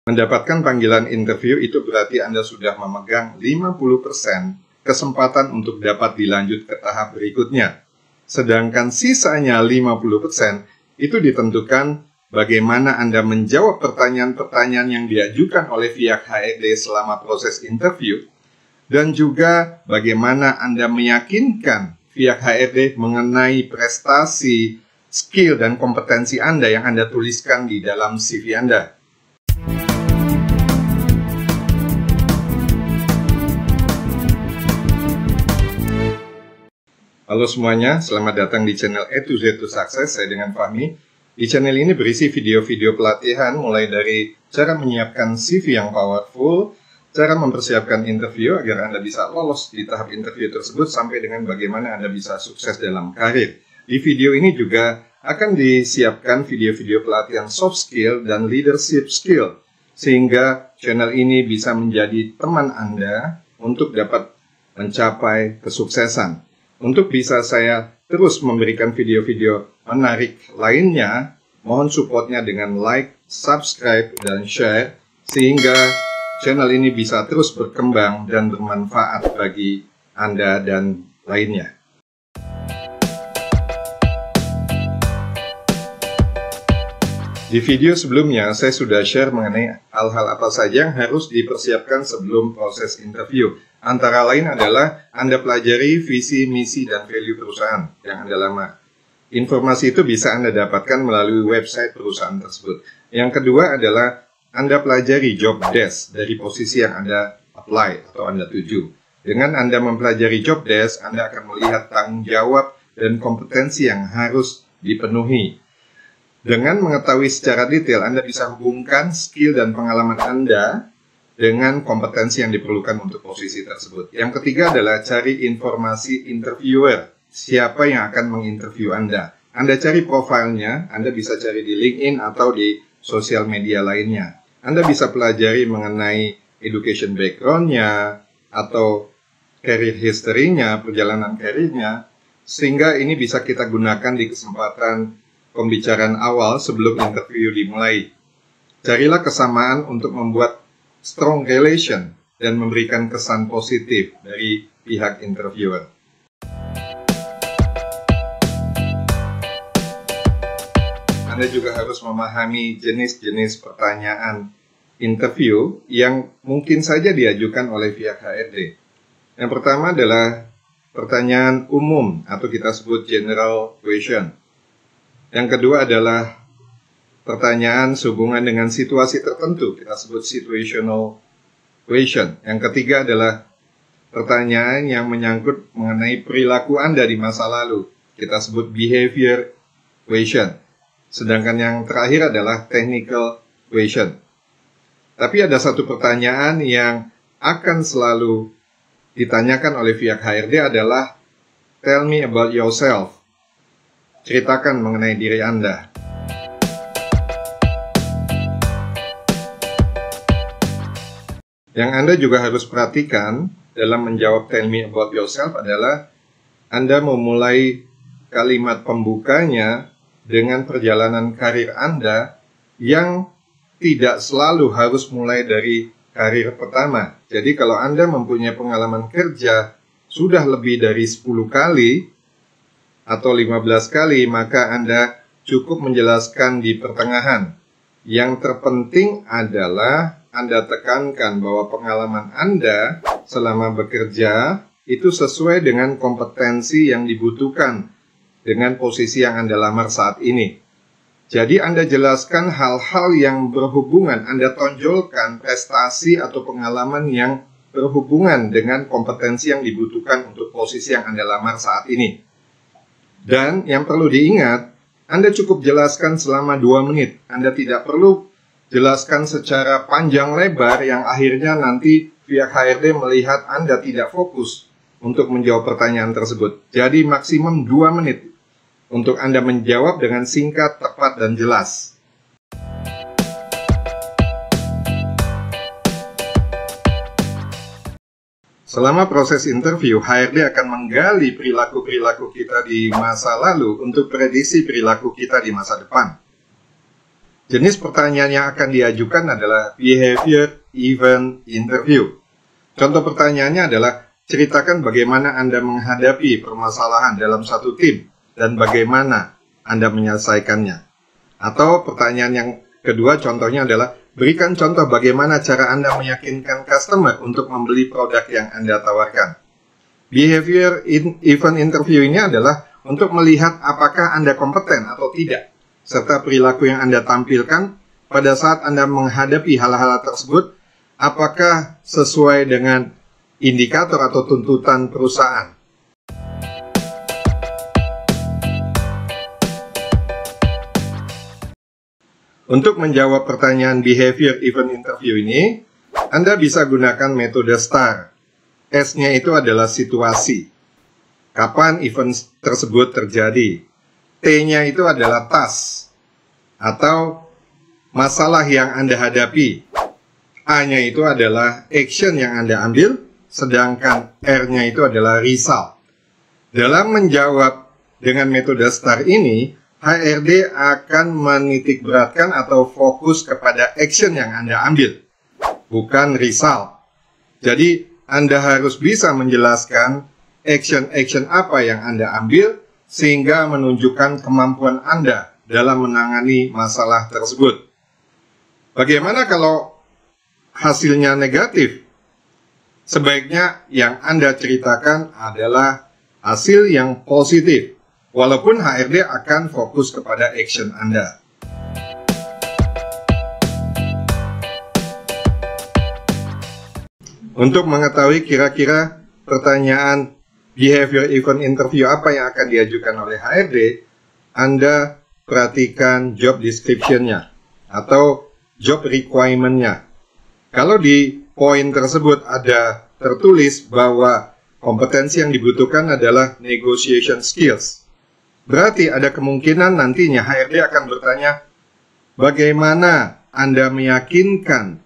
Mendapatkan panggilan interview itu berarti Anda sudah memegang 50% kesempatan untuk dapat dilanjut ke tahap berikutnya. Sedangkan sisanya 50% itu ditentukan bagaimana Anda menjawab pertanyaan-pertanyaan yang diajukan oleh pihak HRD selama proses interview, dan juga bagaimana Anda meyakinkan pihak HRD mengenai prestasi, skill, dan kompetensi Anda yang Anda tuliskan di dalam CV Anda. Halo semuanya, selamat datang di channel A to Z to Success. Saya dengan Fahmi. Di channel ini berisi video-video pelatihan mulai dari cara menyiapkan CV yang powerful, cara mempersiapkan interview agar Anda bisa lolos di tahap interview tersebut, sampai dengan bagaimana Anda bisa sukses dalam karir. Di video ini juga akan disiapkan video-video pelatihan soft skill dan leadership skill, sehingga channel ini bisa menjadi teman Anda untuk dapat mencapai kesuksesan. Untuk bisa saya terus memberikan video-video menarik lainnya, mohon supportnya dengan like, subscribe, dan share, sehingga channel ini bisa terus berkembang dan bermanfaat bagi Anda dan lainnya. Di video sebelumnya, saya sudah share mengenai hal-hal apa saja yang harus dipersiapkan sebelum proses interview. Antara lain adalah Anda pelajari visi, misi, dan value perusahaan yang Anda lamar. Informasi itu bisa Anda dapatkan melalui website perusahaan tersebut. Yang kedua adalah Anda pelajari job desk dari posisi yang Anda apply atau Anda tuju. Dengan Anda mempelajari job desk, Anda akan melihat tanggung jawab dan kompetensi yang harus dipenuhi. Dengan mengetahui secara detail, Anda bisa hubungkan skill dan pengalaman Anda dengan kompetensi yang diperlukan untuk posisi tersebut. Yang ketiga adalah cari informasi interviewer. Siapa yang akan menginterview Anda? Anda cari profilnya, Anda bisa cari di LinkedIn atau di sosial media lainnya. Anda bisa pelajari mengenai education background-nya atau career history-nya, perjalanan karirnya, sehingga ini bisa kita gunakan di kesempatan pembicaraan awal sebelum interview dimulai. Carilah kesamaan untuk membuat strong relation dan memberikan kesan positif dari pihak interviewer. Anda juga harus memahami jenis-jenis pertanyaan interview yang mungkin saja diajukan oleh pihak HRD. Yang pertama adalah pertanyaan umum atau kita sebut general question. Yang kedua adalah pertanyaan sehubungan dengan situasi tertentu, kita sebut situational question. Yang ketiga adalah pertanyaan yang menyangkut mengenai perilaku Anda di masa lalu, kita sebut behavior question. Sedangkan yang terakhir adalah technical question. Tapi ada satu pertanyaan yang akan selalu ditanyakan oleh pihak HRD adalah tell me about yourself. Ceritakan mengenai diri Anda. Yang Anda juga harus perhatikan dalam menjawab tell me about yourself adalah Anda memulai kalimat pembukanya dengan perjalanan karir Anda yang tidak selalu harus mulai dari karir pertama. Jadi kalau Anda mempunyai pengalaman kerja sudah lebih dari 10 kali atau 15 kali, maka Anda cukup menjelaskan di pertengahan. Yang terpenting adalah Anda tekankan bahwa pengalaman Anda selama bekerja itu sesuai dengan kompetensi yang dibutuhkan dengan posisi yang Anda lamar saat ini. Jadi Anda jelaskan hal-hal yang berhubungan, Anda tonjolkan prestasi atau pengalaman yang berhubungan dengan kompetensi yang dibutuhkan untuk posisi yang Anda lamar saat ini. Dan yang perlu diingat, Anda cukup jelaskan selama 2 menit. Anda tidak perlu jelaskan secara panjang lebar yang akhirnya nanti pihak HRD melihat Anda tidak fokus untuk menjawab pertanyaan tersebut. Jadi maksimum 2 menit untuk Anda menjawab dengan singkat, tepat, dan jelas. Selama proses interview, HRD akan menggali perilaku-perilaku kita di masa lalu untuk prediksi perilaku kita di masa depan. Jenis pertanyaan yang akan diajukan adalah behavior event interview. Contoh pertanyaannya adalah, ceritakan bagaimana Anda menghadapi permasalahan dalam satu tim dan bagaimana Anda menyelesaikannya. Atau pertanyaan yang kedua contohnya adalah, berikan contoh bagaimana cara Anda meyakinkan customer untuk membeli produk yang Anda tawarkan. Behavior event interview ini adalah untuk melihat apakah Anda kompeten atau tidak, serta perilaku yang Anda tampilkan pada saat Anda menghadapi hal-hal tersebut, apakah sesuai dengan indikator atau tuntutan perusahaan. Untuk menjawab pertanyaan behavior event interview ini, Anda bisa gunakan metode STAR. S-nya itu adalah situasi. Kapan event tersebut terjadi? T-nya itu adalah task atau masalah yang Anda hadapi. A-nya itu adalah action yang Anda ambil, sedangkan R-nya itu adalah result. Dalam menjawab dengan metode STAR ini, HRD akan menitikberatkan atau fokus kepada action yang Anda ambil, bukan result. Jadi, Anda harus bisa menjelaskan action-action apa yang Anda ambil, sehingga menunjukkan kemampuan Anda dalam menangani masalah tersebut. Bagaimana kalau hasilnya negatif? Sebaiknya yang Anda ceritakan adalah hasil yang positif, walaupun HRD akan fokus kepada action Anda. Untuk mengetahui kira-kira pertanyaan behavior event interview apa yang akan diajukan oleh HRD, Anda perhatikan job description-nya atau job requirement-nya. Kalau di poin tersebut ada tertulis bahwa kompetensi yang dibutuhkan adalah negotiation skills, berarti ada kemungkinan nantinya HRD akan bertanya, bagaimana Anda meyakinkan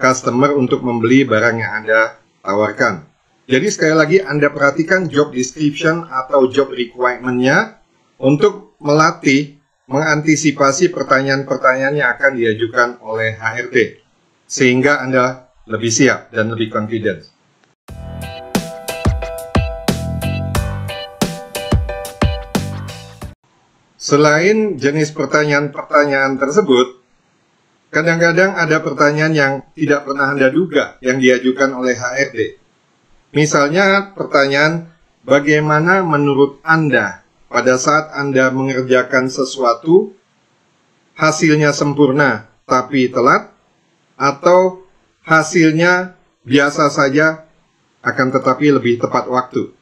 customer untuk membeli barang yang Anda tawarkan. Jadi sekali lagi Anda perhatikan job description atau job requirement-nya untuk melatih, mengantisipasi pertanyaan-pertanyaan yang akan diajukan oleh HRD, sehingga Anda lebih siap dan lebih confident. Selain jenis pertanyaan-pertanyaan tersebut, kadang-kadang ada pertanyaan yang tidak pernah Anda duga yang diajukan oleh HRD. Misalnya pertanyaan, bagaimana menurut Anda pada saat Anda mengerjakan sesuatu, hasilnya sempurna tapi telat, atau hasilnya biasa saja akan tetapi lebih tepat waktu.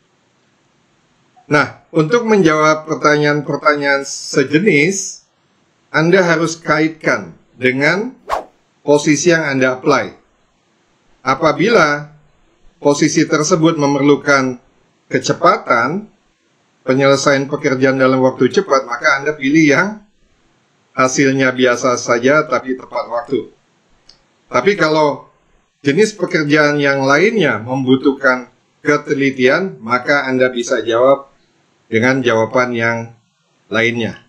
Nah, untuk menjawab pertanyaan-pertanyaan sejenis, Anda harus kaitkan dengan posisi yang Anda apply. Apabila posisi tersebut memerlukan kecepatan, penyelesaian pekerjaan dalam waktu cepat, maka Anda pilih yang hasilnya biasa saja tapi tepat waktu. Tapi kalau jenis pekerjaan yang lainnya membutuhkan ketelitian, maka Anda bisa jawab dengan jawaban yang lainnya.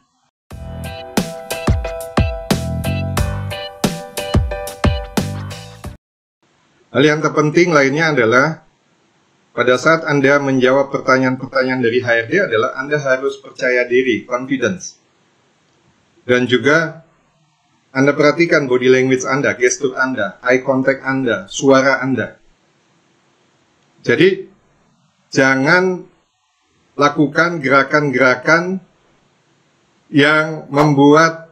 Hal yang terpenting lainnya adalah pada saat Anda menjawab pertanyaan-pertanyaan dari HRD adalah Anda harus percaya diri, confidence. Dan juga Anda perhatikan body language Anda, gestur Anda, eye contact Anda, suara Anda. Jadi, jangan lakukan gerakan-gerakan yang membuat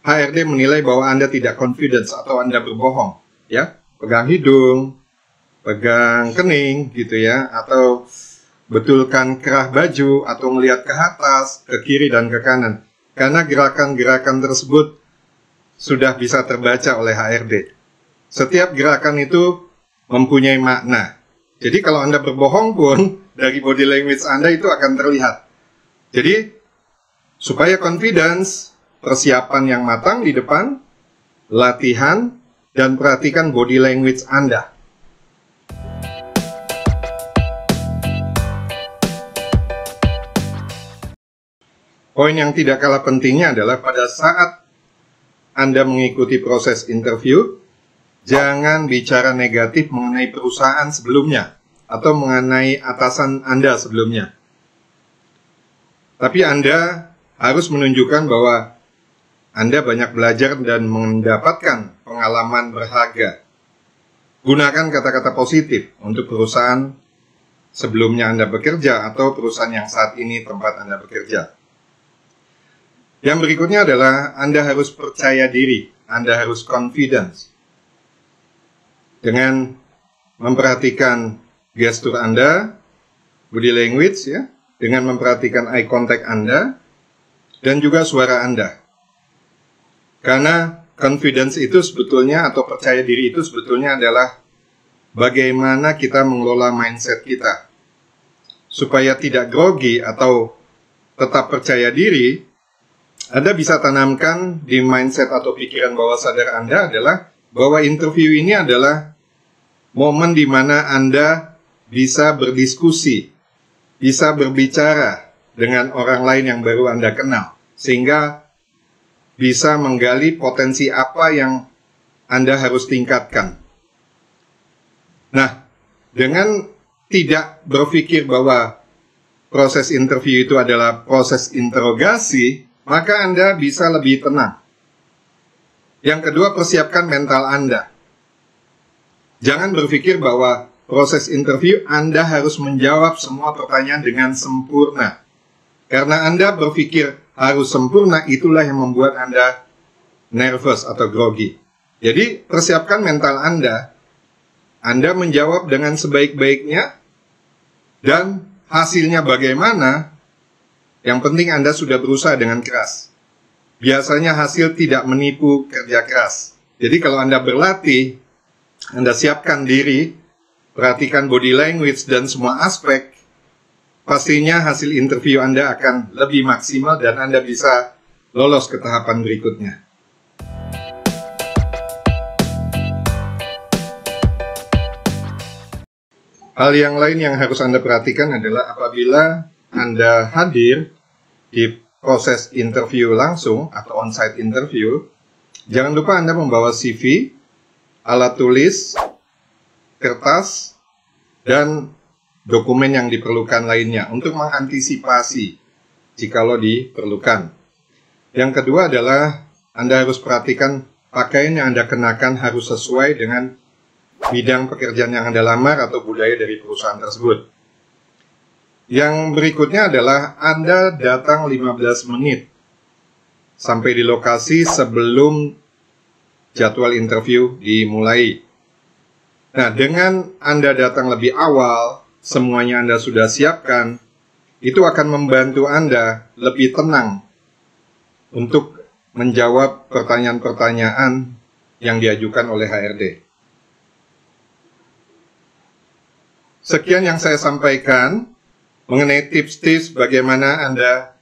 HRD menilai bahwa Anda tidak confidence atau Anda berbohong, ya. Pegang hidung, pegang kening gitu ya, atau betulkan kerah baju atau melihat ke atas, ke kiri dan ke kanan. Karena gerakan-gerakan tersebut sudah bisa terbaca oleh HRD. Setiap gerakan itu mempunyai makna. Jadi kalau Anda berbohong pun dari body language Anda itu akan terlihat. Jadi supaya confidence, persiapan yang matang di depan, latihan, dan perhatikan body language Anda. Poin yang tidak kalah pentingnya adalah pada saat Anda mengikuti proses interview, jangan bicara negatif mengenai perusahaan sebelumnya atau mengenai atasan Anda sebelumnya. Tapi Anda harus menunjukkan bahwa Anda banyak belajar dan mendapatkan pengalaman berharga. Gunakan kata-kata positif untuk perusahaan sebelumnya Anda bekerja atau perusahaan yang saat ini tempat Anda bekerja. Yang berikutnya adalah Anda harus percaya diri, Anda harus confidence. Dengan memperhatikan gestur Anda, body language ya, dengan memperhatikan eye contact Anda, dan juga suara Anda. Karena confidence itu sebetulnya, atau percaya diri itu sebetulnya adalah bagaimana kita mengelola mindset kita. Supaya tidak grogi atau tetap percaya diri, Anda bisa tanamkan di mindset atau pikiran bawah sadar Anda adalah bahwa interview ini adalah momen di mana Anda bisa berdiskusi, bisa berbicara dengan orang lain yang baru Anda kenal, sehingga bisa menggali potensi apa yang Anda harus tingkatkan. Nah, dengan tidak berpikir bahwa proses interview itu adalah proses interogasi, maka Anda bisa lebih tenang. Yang kedua, persiapkan mental Anda. Jangan berpikir bahwa proses interview Anda harus menjawab semua pertanyaan dengan sempurna. Karena Anda berpikir harus sempurna, itulah yang membuat Anda nervous atau grogi. Jadi, persiapkan mental Anda. Anda menjawab dengan sebaik-baiknya, dan hasilnya bagaimana, yang penting Anda sudah berusaha dengan keras. Biasanya hasil tidak menipu kerja keras. Jadi kalau Anda berlatih, Anda siapkan diri, perhatikan body language dan semua aspek, pastinya hasil interview Anda akan lebih maksimal dan Anda bisa lolos ke tahapan berikutnya. Hal yang lain yang harus Anda perhatikan adalah apabila Anda hadir di proses interview langsung atau on-site interview, jangan lupa Anda membawa CV, alat tulis, kertas, dan dokumen yang diperlukan lainnya untuk mengantisipasi jikalau diperlukan. Yang kedua adalah Anda harus perhatikan pakaian yang Anda kenakan harus sesuai dengan bidang pekerjaan yang Anda lamar atau budaya dari perusahaan tersebut. Yang berikutnya adalah Anda datang 15 menit sampai di lokasi sebelum jadwal interview dimulai. Nah, dengan Anda datang lebih awal, semuanya Anda sudah siapkan, itu akan membantu Anda lebih tenang untuk menjawab pertanyaan-pertanyaan yang diajukan oleh HRD. Sekian yang saya sampaikan mengenai tips-tips bagaimana Anda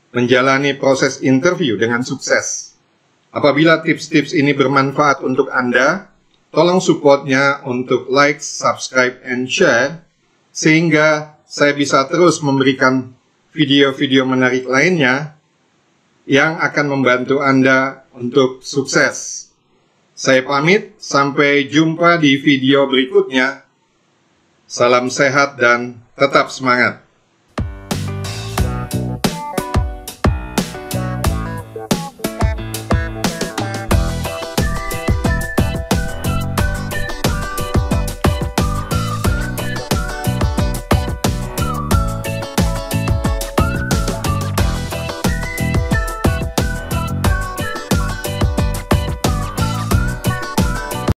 menjalani proses interview dengan sukses. Apabila tips-tips ini bermanfaat untuk Anda, tolong support-nya untuk like, subscribe, and share, sehingga saya bisa terus memberikan video-video menarik lainnya yang akan membantu Anda untuk sukses. Saya pamit, sampai jumpa di video berikutnya. Salam sehat dan tetap semangat.